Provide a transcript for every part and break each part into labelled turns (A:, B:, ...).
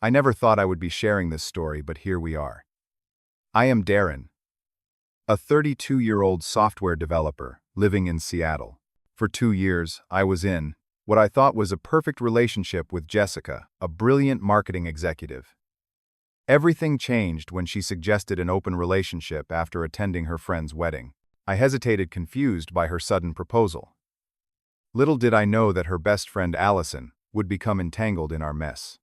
A: I never thought I would be sharing this story, but here we are. I am Darren, a 32-year-old software developer living in Seattle. For 2 years, I was in what I thought was a perfect relationship with Jessica, a brilliant marketing executive. Everything changed when she suggested an open relationship after attending her friend's wedding. I hesitated, confused by her sudden proposal. Little did I know that her best friend Allison would become entangled in our mess.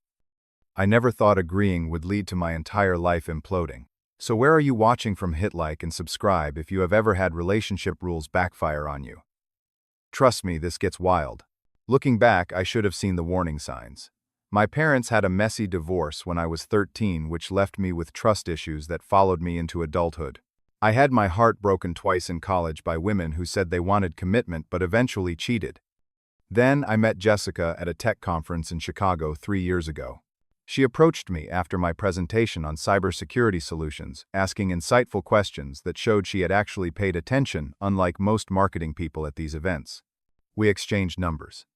A: I never thought agreeing would lead to my entire life imploding. So where are you watching from? Hit like and subscribe if you have ever had relationship rules backfire on you. Trust me, this gets wild. Looking back, I should have seen the warning signs. My parents had a messy divorce when I was 13, which left me with trust issues that followed me into adulthood. I had my heart broken twice in college by women who said they wanted commitment but eventually cheated. Then I met Jessica at a tech conference in Chicago 3 years ago. She approached me after my presentation on cybersecurity solutions, asking insightful questions that showed she had actually paid attention, unlike most marketing people at these events. We exchanged numbers.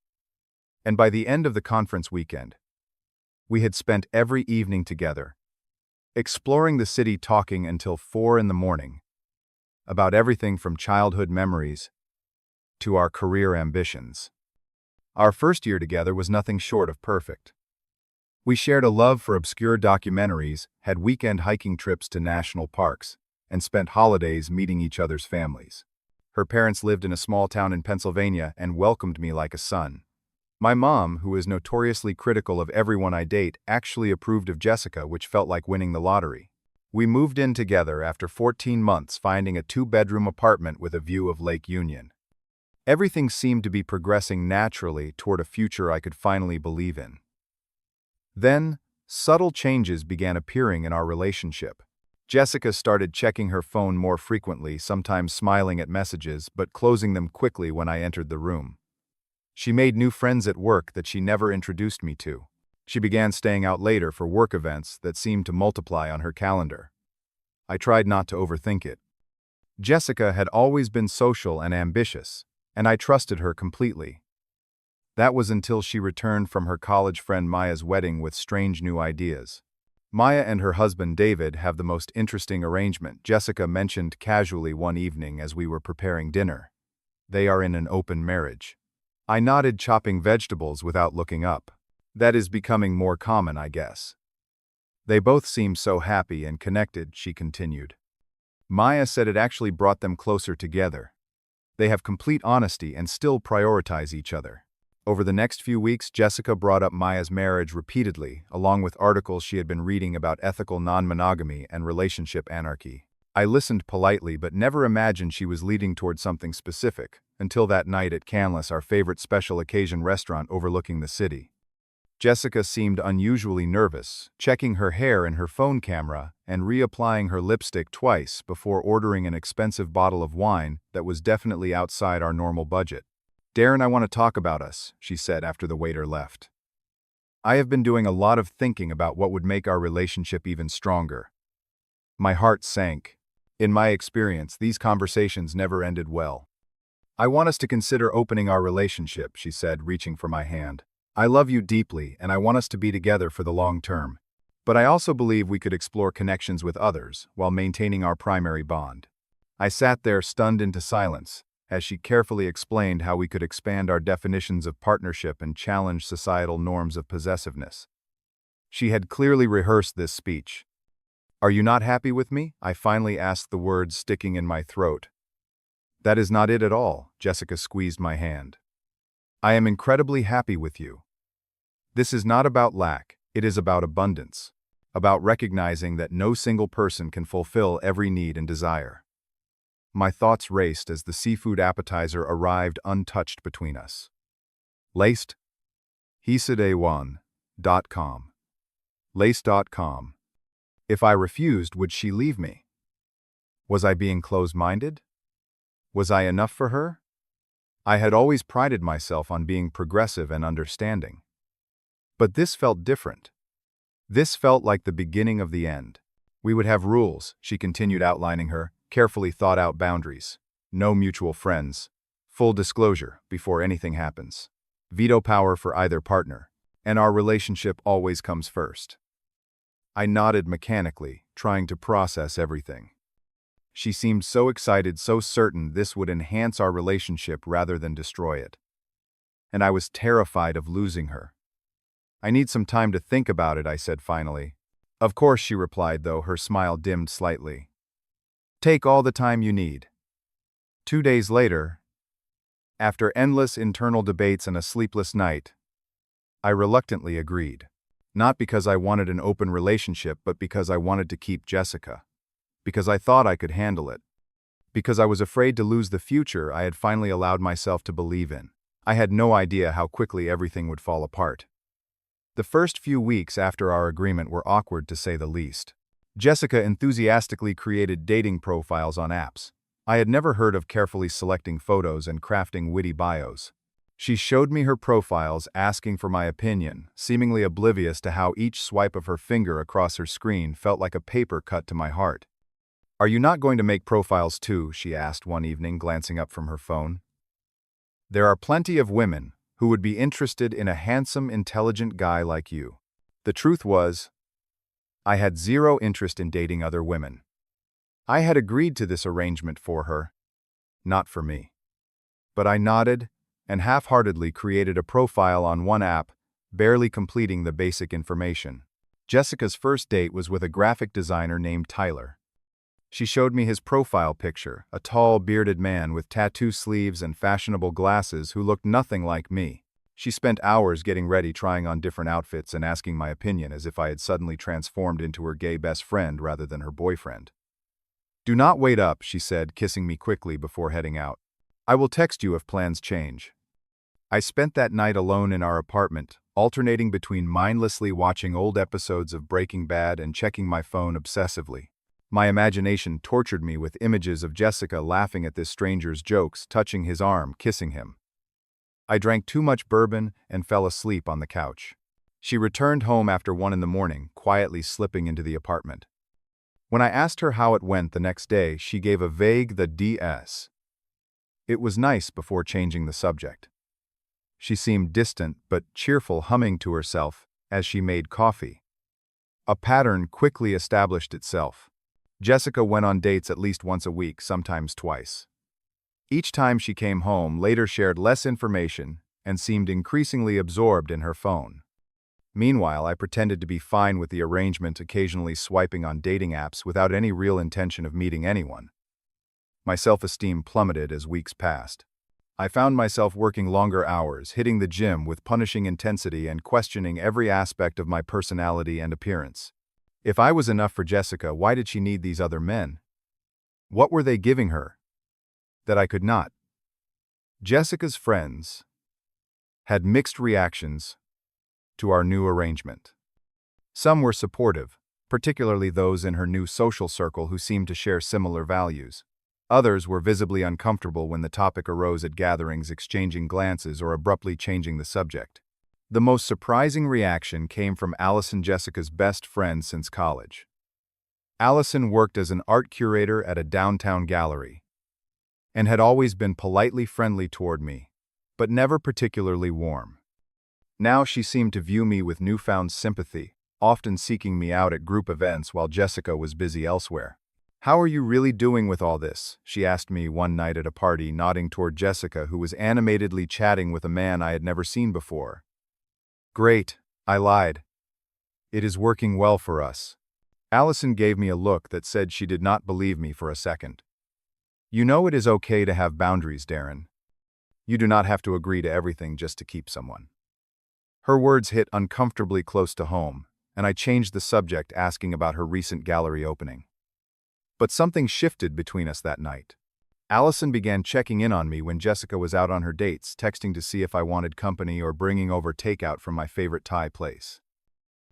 A: And by the end of the conference weekend, we had spent every evening together, exploring the city, talking until 4 in the morning, about everything from childhood memories to our career ambitions. Our first year together was nothing short of perfect. We shared a love for obscure documentaries, had weekend hiking trips to national parks, and spent holidays meeting each other's families. Her parents lived in a small town in Pennsylvania and welcomed me like a son. My mom, who is notoriously critical of everyone I date, actually approved of Jessica, which felt like winning the lottery. We moved in together after 14 months, finding a 2-bedroom apartment with a view of Lake Union. Everything seemed to be progressing naturally toward a future I could finally believe in. Then, subtle changes began appearing in our relationship. Jessica started checking her phone more frequently, sometimes smiling at messages but closing them quickly when I entered the room. She made new friends at work that she never introduced me to. She began staying out later for work events that seemed to multiply on her calendar. I tried not to overthink it. Jessica had always been social and ambitious, and I trusted her completely. That was until she returned from her college friend Maya's wedding with strange new ideas. Maya and her husband David have the most interesting arrangement, Jessica mentioned casually one evening as we were preparing dinner. They are in an open marriage. I nodded, chopping vegetables without looking up. That is becoming more common, I guess. They both seem so happy and connected, she continued. Maya said it actually brought them closer together. They have complete honesty and still prioritize each other. Over the next few weeks, Jessica brought up Maya's marriage repeatedly, along with articles she had been reading about ethical non-monogamy and relationship anarchy. I listened politely but never imagined she was leading toward something specific, until that night at Canlis, our favorite special occasion restaurant overlooking the city. Jessica seemed unusually nervous, checking her hair and her phone camera and reapplying her lipstick twice before ordering an expensive bottle of wine that was definitely outside our normal budget. "Darren, I want to talk about us," she said after the waiter left. "I have been doing a lot of thinking about what would make our relationship even stronger." My heart sank. In my experience, these conversations never ended well. "I want us to consider opening our relationship," she said, reaching for my hand. "I love you deeply, and I want us to be together for the long term. But I also believe we could explore connections with others while maintaining our primary bond." I sat there, stunned into silence, as she carefully explained how we could expand our definitions of partnership and challenge societal norms of possessiveness. She had clearly rehearsed this speech. "Are you not happy with me?" I finally asked, the words sticking in my throat. "That is not it at all," Jessica squeezed my hand. "I am incredibly happy with you. This is not about lack, it is about abundance, about recognizing that no single person can fulfill every need and desire." My thoughts raced as the seafood appetizer arrived untouched between us. Laced? Hisadewan.com. Lace.com. If I refused, would she leave me? Was I being closed-minded? Was I enough for her? I had always prided myself on being progressive and understanding. But this felt different. This felt like the beginning of the end. We would have rules, she continued, outlining her carefully thought-out boundaries. No mutual friends. Full disclosure before anything happens. Veto power for either partner. And our relationship always comes first. I nodded mechanically, trying to process everything. She seemed so excited, so certain this would enhance our relationship rather than destroy it. And I was terrified of losing her. I need some time to think about it, I said finally. Of course, she replied, though her smile dimmed slightly. Take all the time you need. 2 days later, after endless internal debates and a sleepless night, I reluctantly agreed. Not because I wanted an open relationship, but because I wanted to keep Jessica. Because I thought I could handle it. Because I was afraid to lose the future I had finally allowed myself to believe in. I had no idea how quickly everything would fall apart. The first few weeks after our agreement were awkward, to say the least. Jessica enthusiastically created dating profiles on apps. I had never heard of carefully selecting photos and crafting witty bios. She showed me her profiles, asking for my opinion, seemingly oblivious to how each swipe of her finger across her screen felt like a paper cut to my heart. Are you not going to make profiles too? She asked one evening, glancing up from her phone. There are plenty of women who would be interested in a handsome, intelligent guy like you. The truth was, I had zero interest in dating other women. I had agreed to this arrangement for her, not for me. But I nodded and half-heartedly created a profile on one app, barely completing the basic information. Jessica's first date was with a graphic designer named Tyler. She showed me his profile picture, a tall, bearded man with tattoo sleeves and fashionable glasses who looked nothing like me. She spent hours getting ready, trying on different outfits and asking my opinion as if I had suddenly transformed into her gay best friend rather than her boyfriend. Do not wait up, she said, kissing me quickly before heading out. I will text you if plans change. I spent that night alone in our apartment, alternating between mindlessly watching old episodes of Breaking Bad and checking my phone obsessively. My imagination tortured me with images of Jessica laughing at this stranger's jokes, touching his arm, kissing him. I drank too much bourbon and fell asleep on the couch. She returned home after 1 a.m, quietly slipping into the apartment. When I asked her how it went the next day, she gave a vague "the DS." It was nice before changing the subject. She seemed distant but cheerful, humming to herself as she made coffee. A pattern quickly established itself. Jessica went on dates at least once a week, sometimes twice. Each time she came home, later shared less information and seemed increasingly absorbed in her phone. Meanwhile, I pretended to be fine with the arrangement, occasionally swiping on dating apps without any real intention of meeting anyone. My self-esteem plummeted as weeks passed. I found myself working longer hours, hitting the gym with punishing intensity, and questioning every aspect of my personality and appearance. If I was enough for Jessica, why did she need these other men? What were they giving her that I could not? Jessica's friends had mixed reactions to our new arrangement. Some were supportive, particularly those in her new social circle who seemed to share similar values. Others were visibly uncomfortable when the topic arose at gatherings, exchanging glances or abruptly changing the subject. The most surprising reaction came from Allison, Jessica's best friend since college. Allison worked as an art curator at a downtown gallery and had always been politely friendly toward me, but never particularly warm. Now she seemed to view me with newfound sympathy, often seeking me out at group events while Jessica was busy elsewhere. How are you really doing with all this? She asked me one night at a party, nodding toward Jessica, who was animatedly chatting with a man I had never seen before. Great, I lied. It is working well for us. Allison gave me a look that said she did not believe me for a second. You know it is okay to have boundaries, Darren. You do not have to agree to everything just to keep someone. Her words hit uncomfortably close to home, and I changed the subject, asking about her recent gallery opening. But something shifted between us that night. Allison began checking in on me when Jessica was out on her dates, texting to see if I wanted company or bringing over takeout from my favorite Thai place.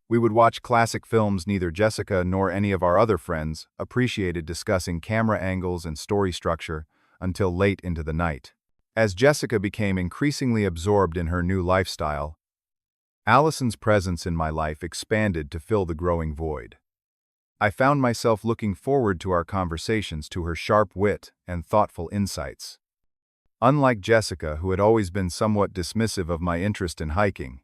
A: We would watch classic films neither Jessica nor any of our other friends appreciated, discussing camera angles and story structure until late into the night. As Jessica became increasingly absorbed in her new lifestyle, Allison's presence in my life expanded to fill the growing void. I found myself looking forward to our conversations, to her sharp wit and thoughtful insights. Unlike Jessica, who had always been somewhat dismissive of my interest in hiking,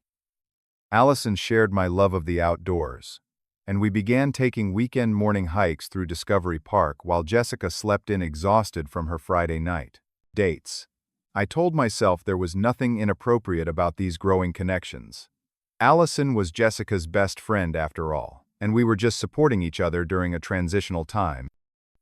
A: Allison shared my love of the outdoors. and we began taking weekend morning hikes through Discovery Park while Jessica slept in exhausted from her Friday night dates. I told myself there was nothing inappropriate about these growing connections. Allison was Jessica's best friend after all, and we were just supporting each other during a transitional time.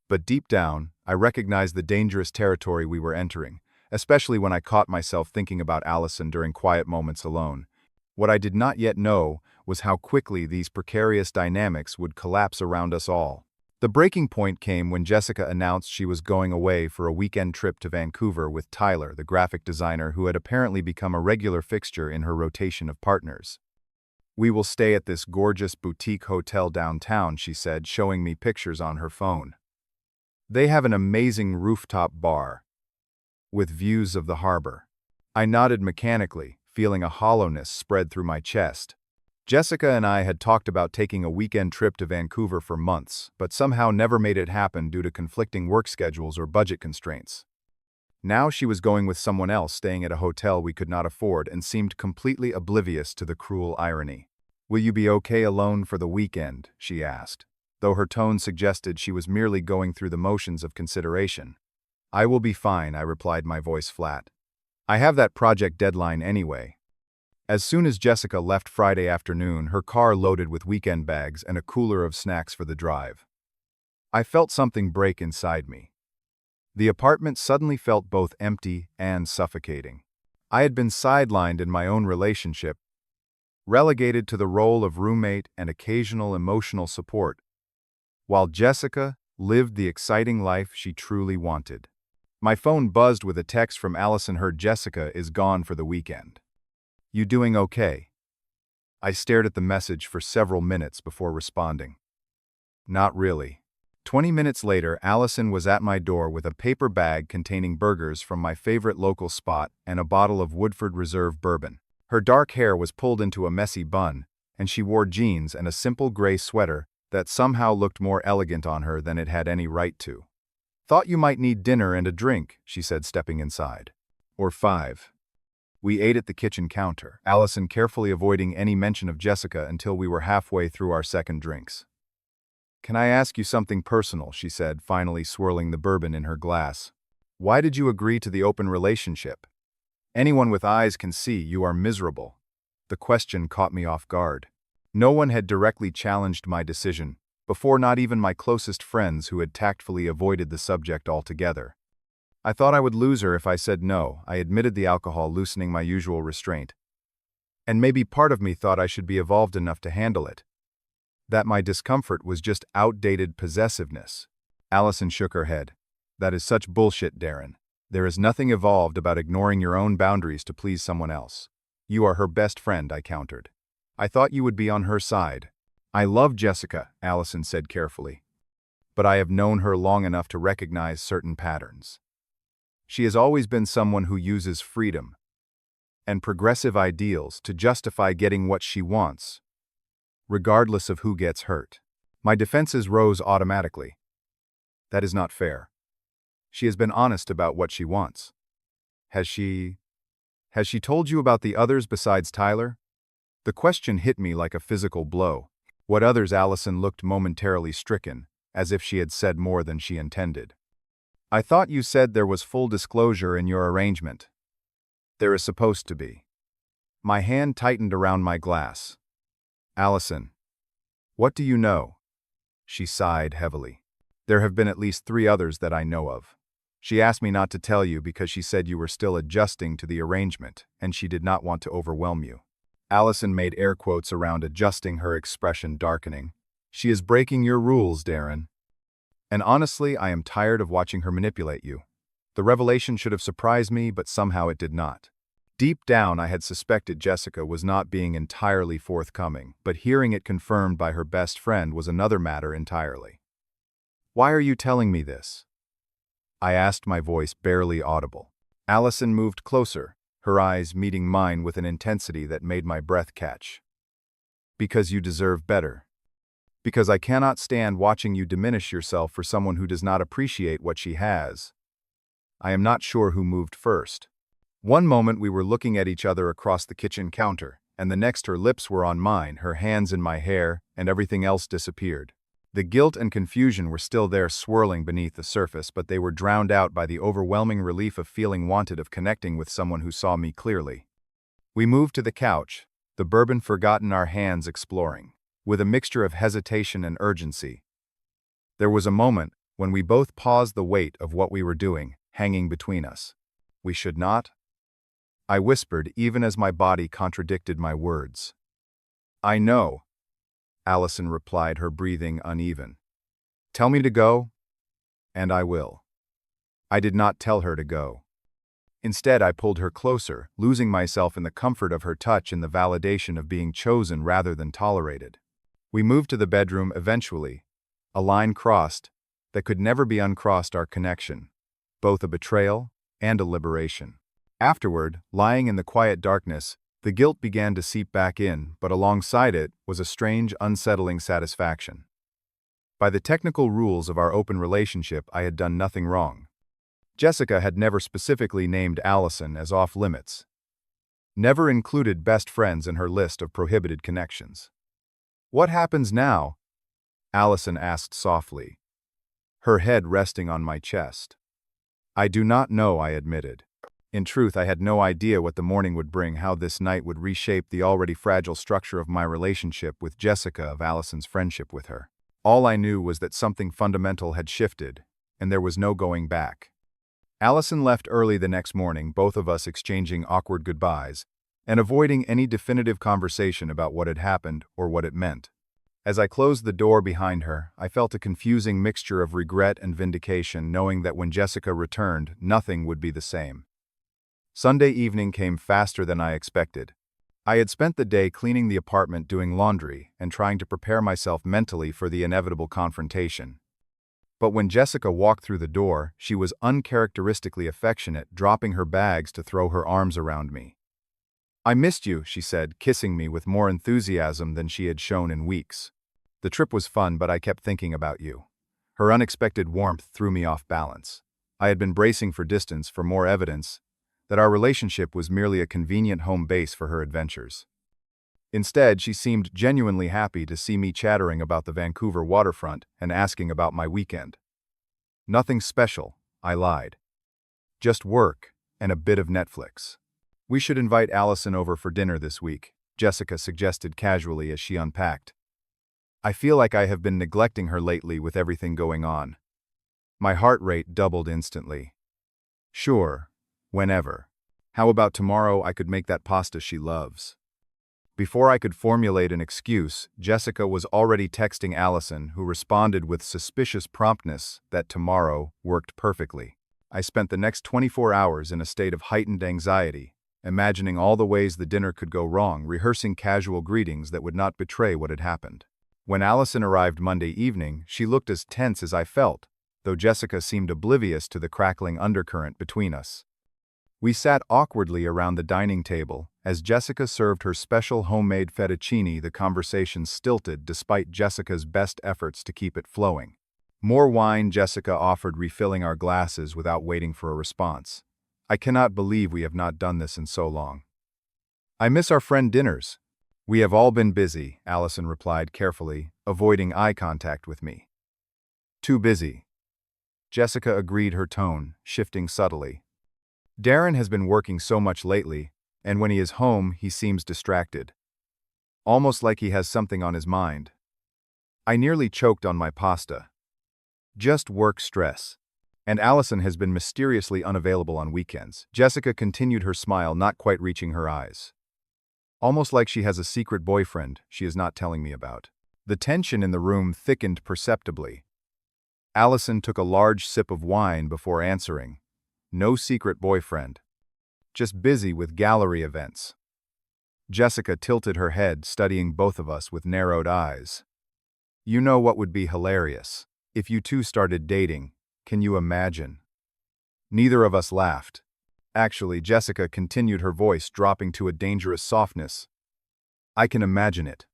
A: But deep down, I recognized the dangerous territory we were entering, especially when I caught myself thinking about Allison during quiet moments alone. What I did not yet know was how quickly these precarious dynamics would collapse around us all. The breaking point came when Jessica announced she was going away for a weekend trip to Vancouver with Tyler, the graphic designer who had apparently become a regular fixture in her rotation of partners. "We will stay at this gorgeous boutique hotel downtown," she said, showing me pictures on her phone. "They have an amazing rooftop bar with views of the harbor." I nodded mechanically, feeling a hollowness spread through my chest. Jessica and I had talked about taking a weekend trip to Vancouver for months, but somehow never made it happen due to conflicting work schedules or budget constraints. Now she was going with someone else, staying at a hotel we could not afford, and seemed completely oblivious to the cruel irony. "Will you be okay alone for the weekend?" she asked, though her tone suggested she was merely going through the motions of consideration. "I will be fine," I replied, my voice flat. "I have that project deadline anyway." As soon as Jessica left Friday afternoon, her car loaded with weekend bags and a cooler of snacks for the drive, I felt something break inside me. The apartment suddenly felt both empty and suffocating. I had been sidelined in my own relationship, relegated to the role of roommate and occasional emotional support, while Jessica lived the exciting life she truly wanted. My phone buzzed with a text from Allison. Heard Jessica is gone for the weekend. "You doing okay?" I stared at the message for several minutes before responding. "Not really." 20 minutes later, Allison was at my door with a paper bag containing burgers from my favorite local spot and a bottle of Woodford Reserve bourbon. Her dark hair was pulled into a messy bun, and she wore jeans and a simple gray sweater that somehow looked more elegant on her than it had any right to. "Thought you might need dinner and a drink," she said, stepping inside. "Or 5. We ate at the kitchen counter, Allison carefully avoiding any mention of Jessica until we were halfway through our second drinks. "Can I ask you something personal?" she said, finally swirling the bourbon in her glass. "Why did you agree to the open relationship? Anyone with eyes can see you are miserable." The question caught me off guard. No one had directly challenged my decision before, not even my closest friends who had tactfully avoided the subject altogether. I thought I would lose her if I said no. I admitted the alcohol, loosening my usual restraint. And maybe part of me thought I should be evolved enough to handle it. That my discomfort was just outdated possessiveness. Allison shook her head. "That is such bullshit, Darren. There is nothing evolved about ignoring your own boundaries to please someone else. You are her best friend," I countered. "I thought you would be on her side." "I love Jessica," Allison said carefully. "But I have known her long enough to recognize certain patterns. She has always been someone who uses freedom and progressive ideals to justify getting what she wants, regardless of who gets hurt." My defenses rose automatically. "That is not fair. She has been honest about what she wants. Has she told you about the others besides Tyler?" The question hit me like a physical blow. "What others?" Allison looked momentarily stricken, as if she had said more than she intended. "I thought you said there was full disclosure in your arrangement." "There is supposed to be." My hand tightened around my glass. "Allison, what do you know?" She sighed heavily. "There have been at least 3 others that I know of. She asked me not to tell you because she said you were still adjusting to the arrangement, and she did not want to overwhelm you." Allison made air quotes around adjusting, her expression darkening. "She is breaking your rules, Darren. And honestly, I am tired of watching her manipulate you. The revelation should have surprised me, but somehow it did not." Deep down, I had suspected Jessica was not being entirely forthcoming, but hearing it confirmed by her best friend was another matter entirely. "Why are you telling me this?" I asked, my voice barely audible. Allison moved closer, her eyes meeting mine with an intensity that made my breath catch. "Because you deserve better. Because I cannot stand watching you diminish yourself for someone who does not appreciate what she has." I am not sure who moved first. One moment we were looking at each other across the kitchen counter, and the next her lips were on mine, her hands in my hair, and everything else disappeared. The guilt and confusion were still there swirling beneath the surface, but they were drowned out by the overwhelming relief of feeling wanted, of connecting with someone who saw me clearly. We moved to the couch, the bourbon forgotten, our hands exploring, with a mixture of hesitation and urgency. There was a moment when we both paused, the weight of what we were doing hanging between us. We should not? I whispered, even as my body contradicted my words. I know, Allison replied, her breathing uneven. Tell me to go, and I will. I did not tell her to go. Instead, I pulled her closer, losing myself in the comfort of her touch and the validation of being chosen rather than tolerated. We moved to the bedroom eventually, a line crossed that could never be uncrossed, our connection, both a betrayal and a liberation. Afterward, lying in the quiet darkness, the guilt began to seep back in, but alongside it was a strange, unsettling satisfaction. By the technical rules of our open relationship, I had done nothing wrong. Jessica had never specifically named Allison as off-limits, never included best friends in her list of prohibited connections. What happens now? Allison asked softly, her head resting on my chest. I do not know, I admitted. In truth, I had no idea what the morning would bring, how this night would reshape the already fragile structure of my relationship with Jessica, of Allison's friendship with her. All I knew was that something fundamental had shifted, and there was no going back. Allison left early the next morning, both of us exchanging awkward goodbyes, and avoiding any definitive conversation about what had happened or what it meant. As I closed the door behind her, I felt a confusing mixture of regret and vindication, knowing that when Jessica returned, nothing would be the same. Sunday evening came faster than I expected. I had spent the day cleaning the apartment, doing laundry, and trying to prepare myself mentally for the inevitable confrontation. But when Jessica walked through the door, she was uncharacteristically affectionate, dropping her bags to throw her arms around me. I missed you, she said, kissing me with more enthusiasm than she had shown in weeks. The trip was fun, but I kept thinking about you. Her unexpected warmth threw me off balance. I had been bracing for distance, for more evidence that our relationship was merely a convenient home base for her adventures. Instead, she seemed genuinely happy to see me chattering about the Vancouver waterfront and asking about my weekend. Nothing special, I lied. Just work and a bit of Netflix. We should invite Allison over for dinner this week, Jessica suggested casually as she unpacked. I feel like I have been neglecting her lately with everything going on. My heart rate doubled instantly. Sure. Whenever. How about tomorrow? I could make that pasta she loves. Before I could formulate an excuse, Jessica was already texting Allison, who responded with suspicious promptness that tomorrow worked perfectly. I spent the next 24 hours in a state of heightened anxiety, imagining all the ways the dinner could go wrong, rehearsing casual greetings that would not betray what had happened. When Allison arrived Monday evening, she looked as tense as I felt, though Jessica seemed oblivious to the crackling undercurrent between us. We sat awkwardly around the dining table. As Jessica served her special homemade fettuccine, the conversation stilted despite Jessica's best efforts to keep it flowing. More wine, Jessica offered, refilling our glasses without waiting for a response. I cannot believe we have not done this in so long. I miss our friend dinners. We have all been busy, Allison replied carefully, avoiding eye contact with me. Too busy. Jessica agreed, her tone shifting subtly. Darren has been working so much lately, and when he is home, he seems distracted. Almost like he has something on his mind. I nearly choked on my pasta. Just work stress. And Allison has been mysteriously unavailable on weekends. Jessica continued, her smile not quite reaching her eyes. Almost like she has a secret boyfriend she is not telling me about. The tension in the room thickened perceptibly. Allison took a large sip of wine before answering. No secret boyfriend. Just busy with gallery events. Jessica tilted her head, studying both of us with narrowed eyes. You know what would be hilarious? If you two started dating. Can you imagine? Neither of us laughed. Actually, Jessica continued, her voice dropping to a dangerous softness. I can imagine it.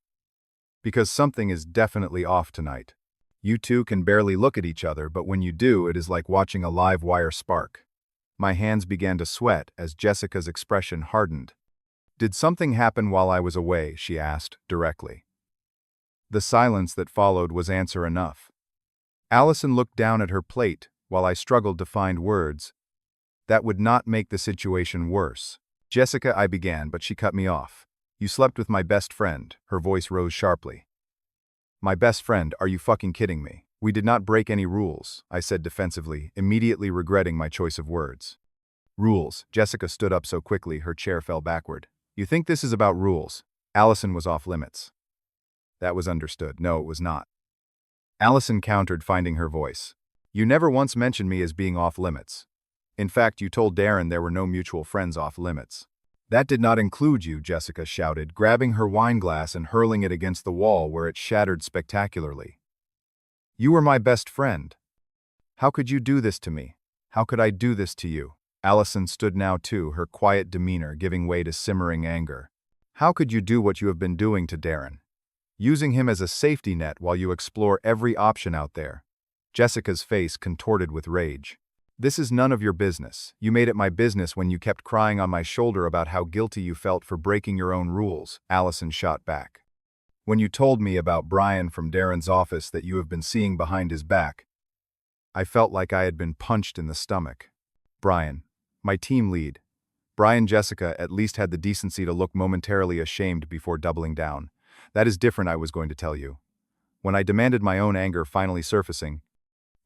A: Because something is definitely off tonight. You two can barely look at each other, but when you do, it is like watching a live wire spark. My hands began to sweat as Jessica's expression hardened. Did something happen while I was away? She asked, directly. The silence that followed was answer enough. Allison looked down at her plate while I struggled to find words. That would not make the situation worse. Jessica, I began, but she cut me off. You slept with my best friend. Her voice rose sharply. My best friend, are you fucking kidding me? We did not break any rules, I said defensively, immediately regretting my choice of words. Rules. Jessica stood up so quickly her chair fell backward. You think this is about rules? Allison was off limits. That was understood. No, it was not. Allison countered, finding her voice. You never once mentioned me as being off limits. In fact, you told Darren there were no mutual friends off limits. That did not include you, Jessica shouted, grabbing her wine glass and hurling it against the wall where it shattered spectacularly. You were my best friend. How could you do this to me? How could I do this to you? Allison stood now too, her quiet demeanor giving way to simmering anger. How could you do what you have been doing to Darren? Using him as a safety net while you explore every option out there. Jessica's face contorted with rage. This is none of your business. You made it my business when you kept crying on my shoulder about how guilty you felt for breaking your own rules, Allison shot back. When you told me about Brian from Darren's office that you have been seeing behind his back, I felt like I had been punched in the stomach. Brian, my team lead. Brian. Jessica at least had the decency to look momentarily ashamed before doubling down. That is different, I was going to tell you. When I demanded, my own anger finally surfacing.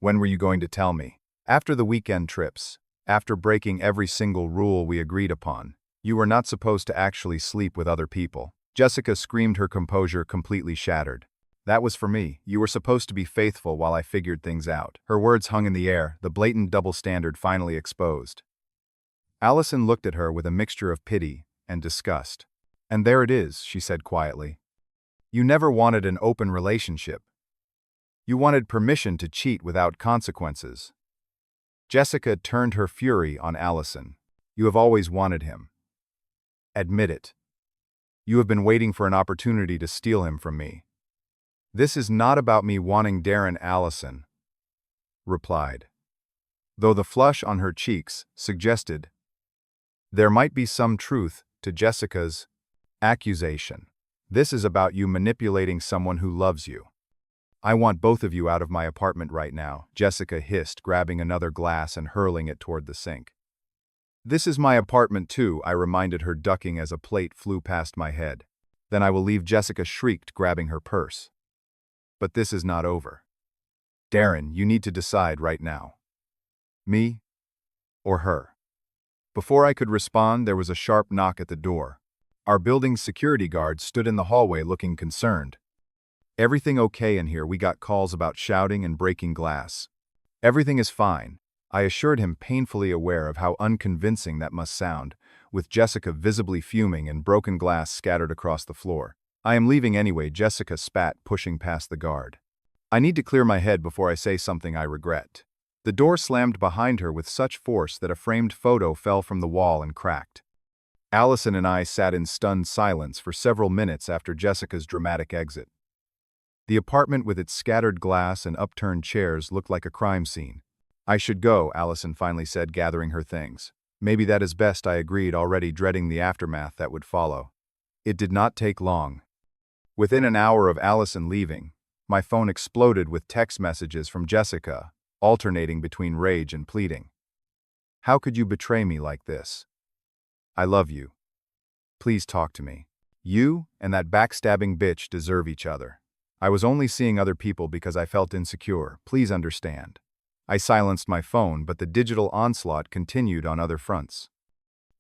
A: When were you going to tell me? After the weekend trips. After breaking every single rule we agreed upon. You were not supposed to actually sleep with other people. Jessica screamed, her composure completely shattered. That was for me. You were supposed to be faithful while I figured things out. Her words hung in the air, the blatant double standard finally exposed. Allison looked at her with a mixture of pity and disgust. And there it is, she said quietly. You never wanted an open relationship. You wanted permission to cheat without consequences. Jessica turned her fury on Allison. You have always wanted him. Admit it. You have been waiting for an opportunity to steal him from me. This is not about me wanting Darren, Allison replied, though the flush on her cheeks suggested there might be some truth to Jessica's accusation. This is about you manipulating someone who loves you. I want both of you out of my apartment right now, Jessica hissed, grabbing another glass and hurling it toward the sink. This is my apartment too, I reminded her, ducking as a plate flew past my head. Then I will leave, Jessica shrieked, grabbing her purse. But this is not over. Darren, you need to decide right now. Me or her? Before I could respond, there was a sharp knock at the door. Our building's security guard stood in the hallway looking concerned. Everything okay in here? We got calls about shouting and breaking glass. Everything is fine, I assured him, painfully aware of how unconvincing that must sound, with Jessica visibly fuming and broken glass scattered across the floor. I am leaving anyway, Jessica spat, pushing past the guard. I need to clear my head before I say something I regret. The door slammed behind her with such force that a framed photo fell from the wall and cracked. Allison and I sat in stunned silence for several minutes after Jessica's dramatic exit. The apartment with its scattered glass and upturned chairs looked like a crime scene. I should go, Allison finally said, gathering her things. Maybe that is best, I agreed, already dreading the aftermath that would follow. It did not take long. Within an hour of Allison leaving, my phone exploded with text messages from Jessica, alternating between rage and pleading. How could you betray me like this? I love you. Please talk to me. You and that backstabbing bitch deserve each other. I was only seeing other people because I felt insecure. Please understand. I silenced my phone, but the digital onslaught continued on other fronts.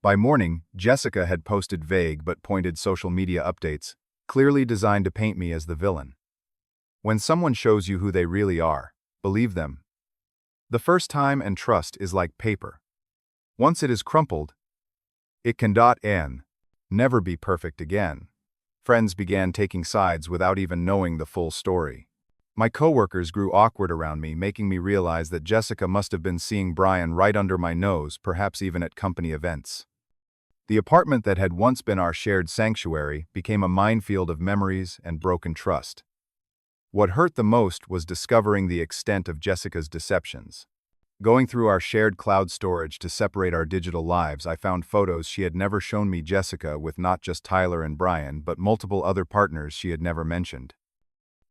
A: By morning, Jessica had posted vague but pointed social media updates, clearly designed to paint me as the villain. When someone shows you who they really are, believe them. The first time, and trust is like paper. Once it is crumpled, it can never be perfect again. Friends began taking sides without even knowing the full story. My coworkers grew awkward around me, making me realize that Jessica must have been seeing Brian right under my nose, perhaps even at company events. The apartment that had once been our shared sanctuary became a minefield of memories and broken trust. What hurt the most was discovering the extent of Jessica's deceptions. Going through our shared cloud storage to separate our digital lives, I found photos she had never shown me, Jessica, with not just Tyler and Brian, but multiple other partners she had never mentioned.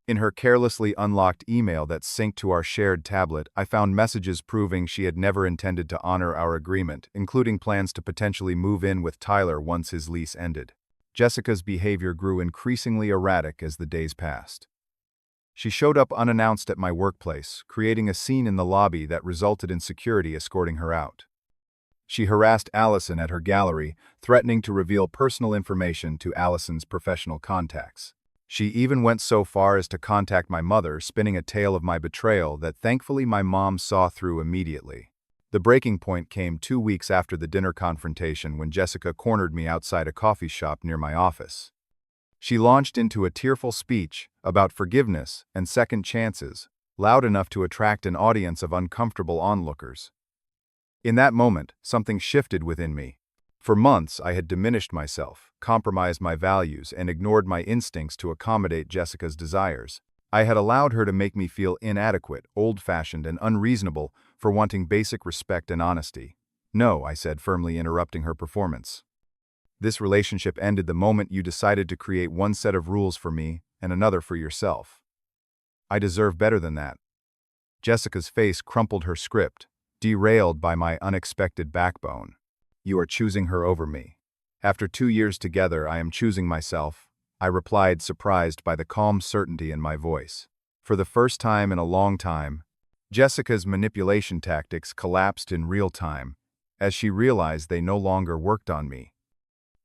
A: In her carelessly unlocked email that synced to our shared tablet, I found messages proving she had never intended to honor our agreement, including plans to potentially move in with Tyler once his lease ended. Jessica's behavior grew increasingly erratic as the days passed. She showed up unannounced at my workplace, creating a scene in the lobby that resulted in security escorting her out. She harassed Allison at her gallery, threatening to reveal personal information to Allison's professional contacts. She even went so far as to contact my mother, spinning a tale of my betrayal that thankfully my mom saw through immediately. The breaking point came 2 weeks after the dinner confrontation when Jessica cornered me outside a coffee shop near my office. She launched into a tearful speech about forgiveness and second chances, loud enough to attract an audience of uncomfortable onlookers. In that moment, something shifted within me. For months, I had diminished myself, compromised my values, and ignored my instincts to accommodate Jessica's desires. I had allowed her to make me feel inadequate, old-fashioned, and unreasonable for wanting basic respect and honesty. "No," I said, firmly interrupting her performance. "This relationship ended the moment you decided to create one set of rules for me and another for yourself. I deserve better than that." Jessica's face crumpled, her script, derailed by my unexpected backbone. "You are choosing her over me. After 2 years together, I am choosing myself," I replied, surprised by the calm certainty in my voice. For the first time in a long time, Jessica's manipulation tactics collapsed in real time, as she realized they no longer worked on me.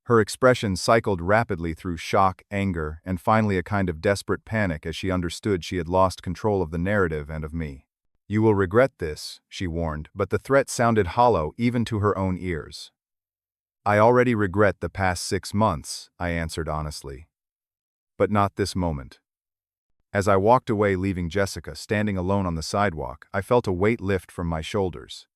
A: Her expression cycled rapidly through shock, anger, and finally a kind of desperate panic as she understood she had lost control of the narrative and of me. "You will regret this," she warned, but the threat sounded hollow even to her own ears. "I already regret the past 6 months," I answered honestly. "But not this moment." As I walked away, leaving Jessica standing alone on the sidewalk, I felt a weight lift from my shoulders.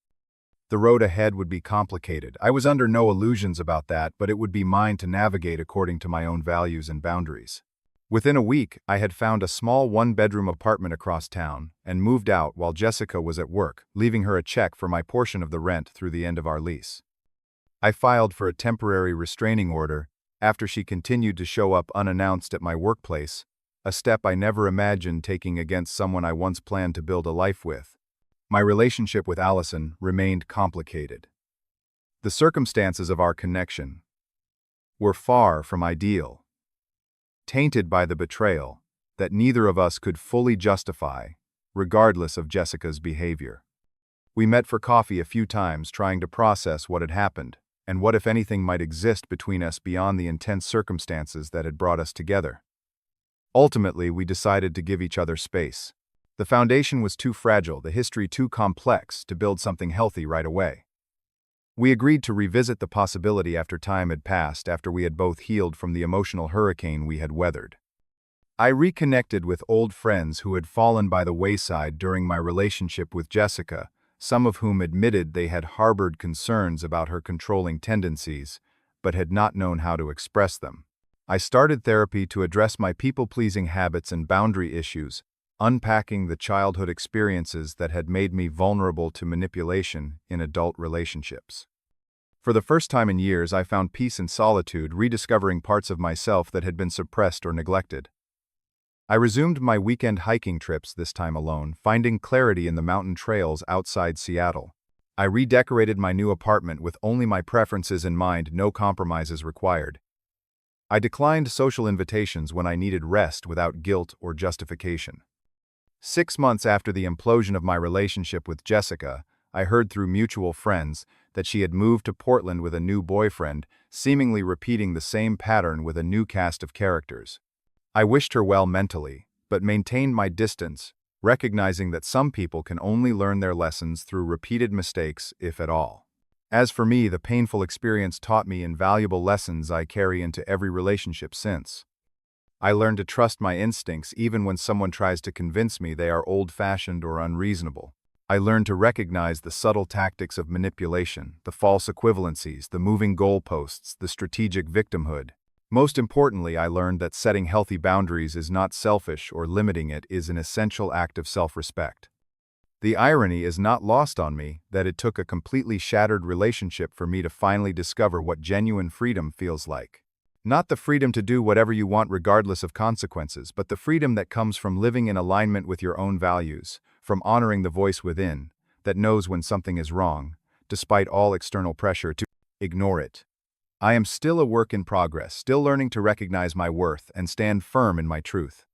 A: The road ahead would be complicated. I was under no illusions about that, but it would be mine to navigate according to my own values and boundaries. Within a week, I had found a small one-bedroom apartment across town and moved out while Jessica was at work, leaving her a check for my portion of the rent through the end of our lease. I filed for a temporary restraining order after she continued to show up unannounced at my workplace, a step I never imagined taking against someone I once planned to build a life with. My relationship with Allison remained complicated. The circumstances of our connection were far from ideal, tainted by the betrayal that neither of us could fully justify, regardless of Jessica's behavior. We met for coffee a few times, trying to process what had happened, and what, if anything, might exist between us beyond the intense circumstances that had brought us together. Ultimately, we decided to give each other space. The foundation was too fragile, the history too complex to build something healthy right away. We agreed to revisit the possibility after time had passed, after we had both healed from the emotional hurricane we had weathered. I reconnected with old friends who had fallen by the wayside during my relationship with Jessica, some of whom admitted they had harbored concerns about her controlling tendencies, but had not known how to express them. I started therapy to address my people-pleasing habits and boundary issues, unpacking the childhood experiences that had made me vulnerable to manipulation in adult relationships. For the first time in years, I found peace in solitude, rediscovering parts of myself that had been suppressed or neglected. I resumed my weekend hiking trips, this time alone, finding clarity in the mountain trails outside Seattle. I redecorated my new apartment with only my preferences in mind, no compromises required. I declined social invitations when I needed rest without guilt or justification. 6 months after the implosion of my relationship with Jessica, I heard through mutual friends that she had moved to Portland with a new boyfriend, seemingly repeating the same pattern with a new cast of characters. I wished her well mentally, but maintained my distance, recognizing that some people can only learn their lessons through repeated mistakes, if at all. As for me, the painful experience taught me invaluable lessons I carry into every relationship since. I learned to trust my instincts even when someone tries to convince me they are old-fashioned or unreasonable. I learned to recognize the subtle tactics of manipulation, the false equivalencies, the moving goalposts, the strategic victimhood. Most importantly, I learned that setting healthy boundaries is not selfish, or limiting it is an essential act of self-respect. The irony is not lost on me that it took a completely shattered relationship for me to finally discover what genuine freedom feels like. Not the freedom to do whatever you want regardless of consequences, but the freedom that comes from living in alignment with your own values, from honoring the voice within, that knows when something is wrong, despite all external pressure to ignore it. I am still a work in progress, still learning to recognize my worth and stand firm in my truth.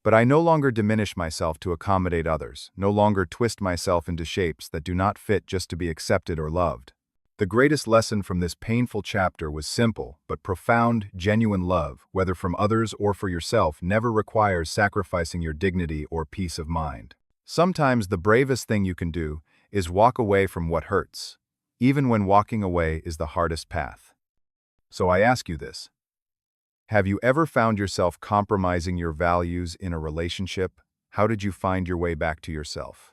A: But I no longer diminish myself to accommodate others, no longer twist myself into shapes that do not fit just to be accepted or loved. The greatest lesson from this painful chapter was simple, but profound, genuine love, whether from others or for yourself, never requires sacrificing your dignity or peace of mind. Sometimes the bravest thing you can do is walk away from what hurts, even when walking away is the hardest path. So I ask you this. Have you ever found yourself compromising your values in a relationship? How did you find your way back to yourself?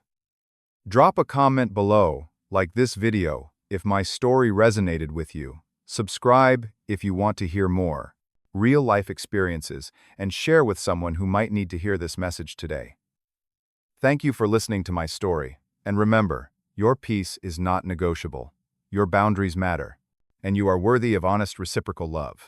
A: Drop a comment below, like this video, if my story resonated with you. Subscribe if you want to hear more real-life experiences, and share with someone who might need to hear this message today. Thank you for listening to my story, and remember, your peace is not negotiable. Your boundaries matter, and you are worthy of honest reciprocal love.